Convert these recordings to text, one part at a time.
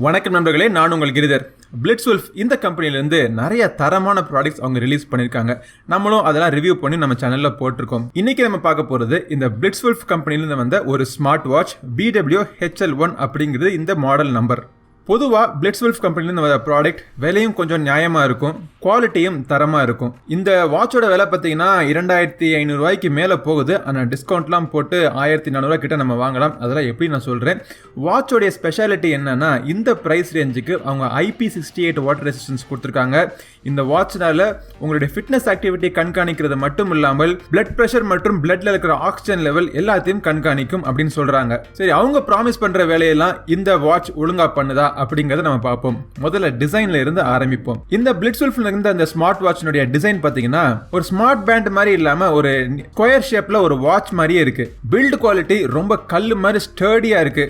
வணக்கம் நண்பர்களே, நான் உங்கள் கிரிதர். BlitzWolf இந்த கம்பெனிலேருந்து நிறைய தரமான ப்ராடக்ட்ஸ் அவங்க ரிலீஸ் பண்ணியிருக்காங்க. நம்மளும் அதெல்லாம் ரிவ்யூ பண்ணி நம்ம சேனலில் போட்டிருக்கோம். இன்னைக்கு நம்ம பார்க்க போகிறது இந்த BlitzWolf கம்பெனிலேருந்து வந்த ஒரு ஸ்மார்ட் வாட்ச் BWHL1 அப்படிங்கிறது இந்த மாடல் நம்பர். பொதுவாக BlitzWolf கம்பெனிலேருந்து வர ப்ராடக்ட் விலையும் கொஞ்சம் நியாயமாக இருக்கும், குவாலிட்டியும் தரமாக இருக்கும். இந்த வாட்சோட விலை பார்த்தீங்கன்னா 2500 ரூபாய்க்கு மேலே போகுது. ஆனால் டிஸ்கவுண்ட்லாம் போட்டு 1400 கிட்ட நம்ம வாங்கலாம். அதெல்லாம் எப்படி நான் சொல்கிறேன். வாட்சோடைய ஸ்பெஷாலிட்டி என்னன்னா, இந்த ப்ரைஸ் ரேஞ்சுக்கு அவங்க IP68 வாட்டர் ரெசிஸ்டன்ஸ் கொடுத்துருக்காங்க. இந்த வாட்ச்னால உங்களுடைய ஃபிட்னஸ் ஆக்டிவிட்டி கண்காணிக்கிறது மட்டும் இல்லாமல் பிளட் ப்ரெஷர் மற்றும் பிளட்ல இருக்கிற ஆக்சிஜன் லெவல் எல்லாத்தையும் கண்காணிக்கும் அப்படின்னு சொல்றாங்க. சரி, அவங்க ப்ராமிஸ் பண்ற வேலையெல்லாம் இந்த வாட்ச் ஒழுங்கா பண்ணுதா அப்படிங்கறத நம்ம பார்ப்போம். முதல்ல டிசைன்ல இருந்து ஆரம்பிப்போம். இந்த BlitzWolfல இருந்த அந்த ஸ்மார்ட் வாட்ச்னுடைய டிசைன் பாத்தீங்கன்னா ஒரு ஸ்மார்ட் பேண்ட் மாதிரி இல்லாம ஒரு ஸ்கொயர் ஷேப்ல ஒரு வாட்ச் மாதிரியே இருக்கு. பில்ட் குவாலிட்டி ரொம்ப கல்லு மாதிரி ஸ்டர்டியா இருக்கு.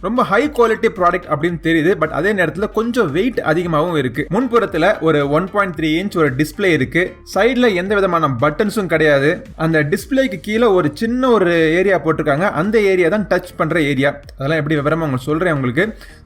ரொம்ப ஹை குவாலிட்டி ப்ராடக்ட் அப்படின்னு தெரியுது. பட் அதே நேரத்தில் கொஞ்சம் வெயிட் அதிகமாகவும் இருக்கு. முன்புறத்தில் ஒரு 1.3 இன்ச் ஒரு டிஸ்பிளே இருக்கு. சைடில் எந்த விதமான பட்டன்ஸும் கிடையாது. அந்த டிஸ்பிளேக்கு கீழே ஒரு சின்ன ஒரு ஏரியா போட்டிருக்காங்க. அந்த ஏரியா தான் டச் பண்ற ஏரியா. அதெல்லாம் எப்படி விவரமா உங்களுக்கு சொல்றேன். உங்களுக்கு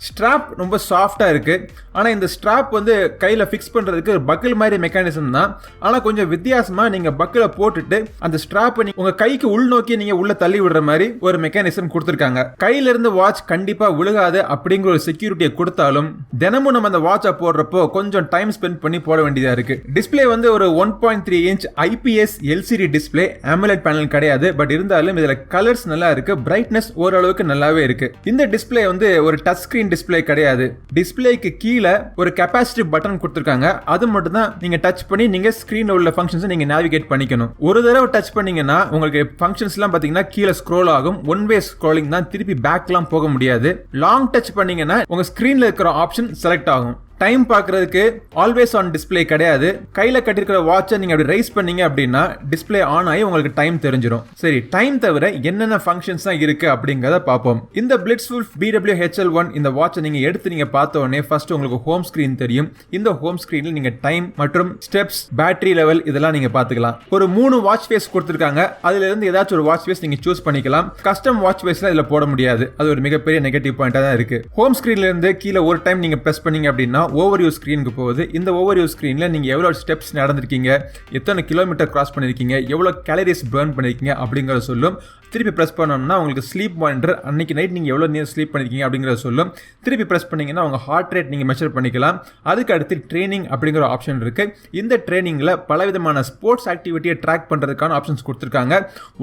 ஸ்ட்ராப் ரொம்ப சாஃப்டா இருக்கு. ஆனால் இந்த ஸ்ட்ராப் வந்து கையில் ஃபிக்ஸ் பண்றதுக்கு பக்கிள் மாதிரி மெக்கானிசம் தான். ஆனால் கொஞ்சம் வித்தியாசமா நீங்க பக்கில போட்டுட்டு அந்த ஸ்ட்ராப் உங்க கைக்கு உள்நோக்கி நீங்க உள்ள தள்ளி விடுற மாதிரி ஒரு மெக்கானிசம் கொடுத்துருக்காங்க. கையில இருந்து வாட்ச் கண்டிப்பா விழுகாது அப்படிங்கிற ஒரு செக்யூரிட்டியை கொடுத்தாலும் தினமும் நம்ம அந்த வாட்சை போடுறப்போ கொஞ்சம் டைம் ஸ்பெண்ட் பண்ணி போட வேண்டியதா இருக்கு. டிஸ்பிளே வந்து ஒரு 1.3 inch IPS LCD display, AMOLED panel கிடையாது. பட் இருந்தாலும் இதுல கலர்ஸ் நல்லா இருக்கு, பிரைட்னஸ் ஓரளவுக்கு நல்லாவே இருக்கு. இந்த டிஸ்பிளே வந்து ஒரு டச் ஸ்கிரீன் டிஸ்பிளே கிடையாது. டிஸ்பிளேக்கு கீழே ஒரு கெபாசிட்டிவ் பட்டன் கொடுத்திருக்காங்க. அது மட்டும் தான் நீங்க டச் பண்ணி நீங்க ஸ்கிரீன்ல உள்ள ஃபங்க்ஷன்ஸ் நீங்க நேவிகேட் பண்ணிக்கணும். ஒரு தடவை டச் பண்ணீங்கன்னா உங்களுக்கு ஃபங்க்ஷன்ஸ் எல்லாம் பாத்தீங்கன்னா கீழே ஸ்க்ரோல் ஆகும். ஒன் வே ஸ்க்ரோலிங் தான், திருப்பி பேக்லாம் போக முடியாது. லாங் டச் பண்ணீங்கன்னா உங்க ஸ்கிரீன்ல இருக்கிற ஆப்ஷன் செலக்ட் ஆகும். டைம் பார்க்கறதுக்கு ஆல்வேஸ் ஆன் டிஸ்பிளே கிடையாது. கையில கட்டிருக்கிற வாட்சை நீங்க அப்படி ரைஸ் பண்ணீங்க அப்படின்னா டிஸ்பிளே ஆன் ஆகி உங்களுக்கு டைம் தெரிஞ்சிடும். சரி, டைம் தவிர என்னென்ன ஃபங்க்ஷன்ஸ் தான் இருக்கு அப்படிங்கறத பார்ப்போம். இந்த BlitzWolf BWHL1 இந்த வாட்சை நீங்க எடுத்து நீங்க பார்த்த உடனே ஃபர்ஸ்ட் உங்களுக்கு ஹோம் ஸ்கிரீன் தெரியும். இந்த ஹோம் ஸ்கிரீன்ல நீங்க டைம் மற்றும் ஸ்டெப்ஸ், பேட்டரி லெவல் இதெல்லாம் நீங்க பாத்துக்கலாம். ஒரு 3 வாட்ச் ஃபேஸ் கொடுத்திருக்காங்க. அதுல இருந்து ஏதாச்சும் ஒரு வாட்ச் ஃபேஸ் நீங்க சூஸ் பண்ணிக்கலாம். கஸ்டம் வாட்ச் ஃபேஸ்ல இதுல போட முடியாது. அது ஒரு மிகப்பெரிய நெகட்டிவ் பாயிண்டா தான் இருக்கு. ஹோம் ஸ்கிரீன்ல இருந்து கீழே ஒரு டைம் நீங்க பிரஸ் பண்ணீங்க அப்படின்னா ஓவர்வியூ ஸ்கிரீனுக்கு போகுது. இந்த ஓவர்வியூ ஸ்கிரீன்ல நீங்க எவ்வளவு ஸ்டெப்ஸ் நடந்திருக்கீங்க, எத்தனை கிலோமீட்டர் கிராஸ் பண்ணிருக்கீங்க, எவ்வளவு கேலரிஸ் பர்ன் பண்ணிருக்கீங்க அப்படிங்கறத சொல்லும். திருப்பி பிரஸ் பண்ணோம்னா உங்களுக்கு ஸ்லீப் மானிட்டர், அன்னைக்கு நைட் நீங்க எவ்வளவு நேரம் ஸ்லீப் பண்ணிருக்கீங்க அப்படிங்கறத சொல்லும். திருப்பி பிரஸ் பண்ணீங்கன்னா உங்க ஹார்ட் ரேட் நீங்க மெஷர் பண்ணிக்கலாம். அதுக்கு அடுத்து ட்ரெயினிங் அப்படிங்கிற ஆப்ஷன் இருக்கு. இந்த ட்ரெயினிங்ல பலவிதமான ஸ்போர்ட்ஸ் ஆக்டிவிட்டியை ட்ராக் பண்றதுக்கான ஆப்ஷன்ஸ் கொடுத்திருக்காங்க.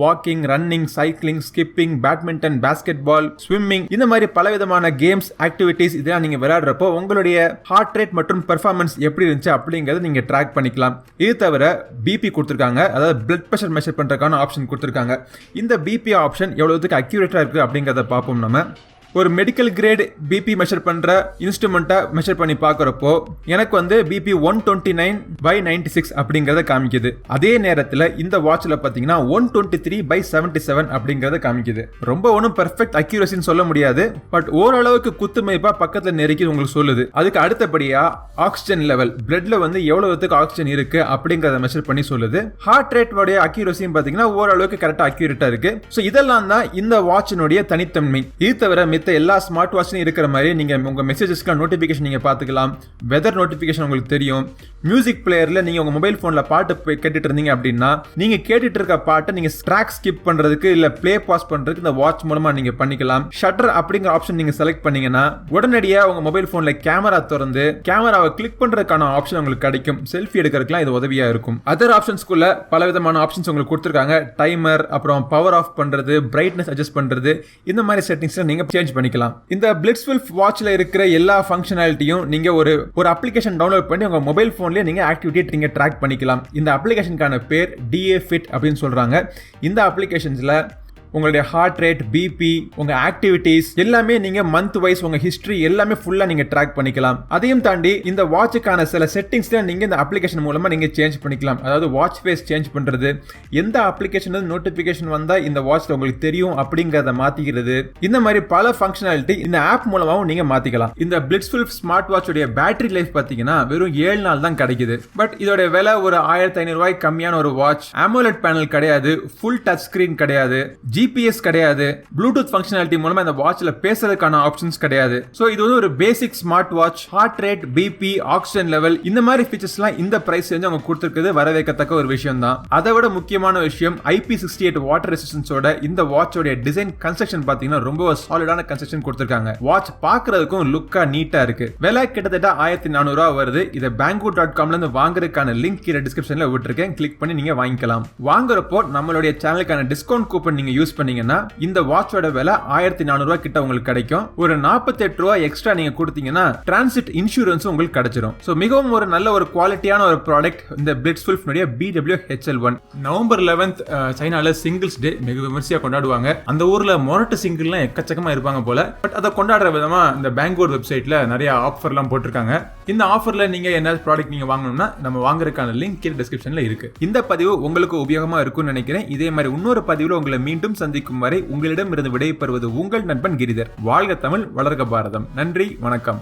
Walking, running, cycling, skipping, badminton, basketball, swimming, இந்த மாதிரி பலவிதமான கேம்ஸ், ஆக்டிவிட்டிஸ் இதெல்லாம் நீங்க விளையாடுறப்போ உங்களுடைய ஹார்ட் ரேட் மற்றும் பெர்ஃபார்மன்ஸ் எப்படி இருந்துச்சு அப்படிங்கறத நீங்க ட்ராக் பண்ணிக்கலாம். இது தவிர BP கொடுத்திருக்காங்க. அதாவது பிளட் பிரஷர் மெஷர் பண்றதுக்கான ஆப்ஷன் கொடுத்திருக்காங்க. இந்த BP ஆப்ஷன் எவ்வளவுக்கு அக்யூரேட்டா இருக்கு அப்படிங்கறத பார்ப்போம். நம்ம ஒரு மெடிக்கல் கிரேட் BP மெஷர் பண்ற இன்ஸ்ட்ருமெண்ட்டை மெஷர் பண்ணி பார்க்கறப்போ எனக்கு வந்து BP 129/96 அப்படிங்கறத காமிக்குது. அதே நேரத்தில் இந்த வாட்ச்ல பாத்தீங்கன்னா 123/77 அப்படிங்கறத காமிக்குது. ரொம்ப ஒன்றும் பெர்ஃபெக்ட் அக்யூரசின்னு சொல்ல முடியாது. பட் ஓரளவுக்கு குத்துமைப்பா பக்கத்துல நெருக்கி உங்களுக்கு சொல்லுது. அதுக்கு அடுத்தபடியா ஆக்சிஜன் லெவல், பிளட்ல வந்து எவ்வளவுக்கு ஆக்சிஜன் இருக்கு அப்படிங்கறத மெஷர் பண்ணி சொல்லுது. ஹார்ட் ரேட் உடைய அக்யூரசியும் பாத்தீங்கன்னா ஓரளவுக்கு கரெக்டா அக்யூரேட்டா இருக்கு. சோ இதெல்லாம் தான் இந்த வாட்சினுடைய தனித்தன்மை. இது தவிர எல்லா ஸ்மார்ட் வாட்ச்லயும் இருக்கிற மாதிரி நீங்க உங்க மெசேஜஸ்க்கு நோட்டிபிகேஷன் நீங்க பாத்துக்கலாம். வெதர் நோட்டிபிகேஷன் உங்களுக்கு தெரியும். மியூசிக் பிளேயர்ல நீங்க உங்க மொபைல் போன்ல பாட்டு கேட்டுட்டு இருந்தீங்க அப்படின்னா நீங்க கேட்டுட்டு இருக்க பாட்டை நீங்க ட்ராக் ஸ்கிப் பண்றதுக்கு இல்ல பிளே பாஸ் பண்றதுக்கு இந்த வாட்ச் மூலமா நீங்க பண்ணிக்கலாம். ஷட்டர் அப்படிங்கிற ஆப்ஷன் நீங்க செலக்ட் பண்ணீங்கன்னா உடனடியா உங்க மொபைல் போன்ல கேமரா திறந்து கேமராவை கிளிக் பண்றதுக்கான ஆப்ஷன் உங்களுக்கு கிடைக்கும். செல்ஃபி எடுக்கிறதுக்குலாம் இது உதவியா இருக்கும். அதர் ஆப்ஷன்ஸ்குள்ள பல விதமான ஆப்ஷன்ஸ் உங்களுக்கு கொடுத்திருக்காங்க. டைமர், அப்புறம் பவர் ஆஃப் பண்றது, பிரைட்னஸ் அட்ஜஸ்ட் பண்றது, இந்த மாதிரி செட்டிங்ஸ்ல நீங்க சேஞ்ச் பண்ணிக்கலாம். இந்த BlitzWolf வாட்ச்ல இருக்கிற எல்லா ஃபங்க்ஷனாலிட்டியும் நீங்க ஒரு அப்ளிகேஷன் டவுன்லோட் பண்ணி உங்க மொபைல் போன்லயே நீங்க ஆக்டிவிட்டி நீங்க ட்ராக் பண்ணிக்கலாம். இந்த அப்ளிகேஷனுக்கான பேர் DA Fit அப்படின்னு சொல்றாங்க. இந்த அப்ளிகேஷன்ஸ்ல உங்களுடைய ஹார்ட் ரேட், BP, உங்க ஆக்டிவிட்டீஸ் எல்லாமே நீங்க மந்த் வைஸ் உங்க ஹிஸ்டரி எல்லாமே ஃபுல்லா நீங்க ட்ராக் பண்ணிக்கலாம். அதையும் தாண்டி இந்த வாட்சுக்கான சில செட்டிங்ஸ்ல நீங்க இந்த அப்ளிகேஷன் மூலமா நீங்க சேஞ்ச் பண்ணிக்கலாம். அதாவது வாட்ச் ஃபேஸ் சேஞ்ச் பண்றது, எந்த அப்ளிகேஷன்ல நோட்டிபிகேஷன் வந்தா இந்த வாட்ச்ல உங்களுக்கு தெரியும் அப்படிங்கறத மாத்திக்கிறது, இந்த மாதிரி பல ஃபங்க்ஷனாலிட்டி இந்த ஆப் மூலமாவும் நீங்க மாத்திக்கலாம். இந்த BlitzWolf ஸ்மார்ட் வாட்ச் உடைய பேட்டரி லைஃப் பாத்தீங்கன்னா வெறும் 7 நாள் தான் கிடைக்குது. பட் இதோட விலை ஒரு 1500 ரூபாய் கம்மியான ஒரு வாட்ச். AMOLED பேனல் கிடையாது, ஃபுல் டச் ஸ்கிரீன் கிடையாது, ஜிபிஎஸ் கிடையாது, ப்ளூடூத் ஃபங்க்ஷனாலிட்டி மூலமா இந்த வாட்ச்ல பேசுறதுக்கான ஆப்ஷன்ஸ் கிடையாது. சோ இது வந்து ஒரு basic smart watch. Heart rate, BP, oxygen level இந்த மாதிரி ஃபீச்சர்ஸ்லாம் இந்த பிரைஸ் ரேஞ்ச் அவங்க கொடுத்திருக்கிறது வரவேற்கத்தக்க ஒரு விஷயம் தான். அதை விட முக்கியமான விஷயம் IP68 வாட்டர் ரெசிஸ்டன்ஸோட இந்த வாட்சோட டிசைன் கன்ஸ்ட்ரக்ஷன் பாத்தீங்கன்னா ரொம்ப சாலிடான கன்ஸ்ட்ரக்ஷன் கொடுத்திருக்காங்க. வாட்ச் பாக்குறதுக்கும் லுக்கா நீட்டா இருக்கு. விலை கிட்டத்தட்ட 1400 வருது. இதை banggood.com இருந்து வாங்குறதுக்கான லிங்க் கீழே டிஸ்கிரிப்ஷன்ல விட்டுருக்கேன். கிளிக் பண்ணி நீங்க வாங்கிக்கலாம். வாங்குறப்போ நம்மளுடைய சேனலுக்கான டிஸ்கவுண்ட் கூப்பன் நீங்க யூஸ் பண்ணீங்கன்னா இந்த வாட்சோட விலை 1400 கிட்ட உங்களுக்கு கிடைக்கும். ஒரு 48 ரூபாய் எக்ஸ்ட்ரா நீங்க கொடுத்தீங்கன்னா டிரான்சிட் இன்சூரன்ஸ் உங்களுக்கு கிடைச்சிரும். சோ மிகவும் ஒரு நல்ல ஒரு குவாலிட்டியான ஒரு ப்ராடக்ட் இந்த BlitzWolf BWHL1. நவம்பர் 11th சைனால சிங்கிள்ஸ் டே மிக விமர்சையா கொண்டாடுவாங்க. அந்த ஊர்ல மொரட்டு சிங்கிள்லாம் எக்கச்சக்கமா இருப்பாங்க போல. பட் அதை கொண்டாடுற விதமா இந்த பேங்கோட் வெப்சைட்ல நிறைய ஆஃபர்லாம் போட்டிருக்காங்க. இந்த ஆஃபர்ல நீங்க என்ன ப்ராடக்ட் நீங்க வாங்கணும்னா நம்ம வாங்குறதுக்கான லிங்க் கீழே டிஸ்கிரிப்ஷன்ல இருக்கு. இந்த பதிவு உங்களுக்கு உபயோகமா இருக்கும்னு நினைக்கிறேன். இதே மாதிரி இன்னொரு பதிவுல உங்களை மீண்டும் சந்திக்கும் வரை உங்களிடம் இருந்து விடைபெறுவது உங்கள் நண்பன் கிரிதர். வாழ்க தமிழ், வளர்க பாரதம். நன்றி, வணக்கம்.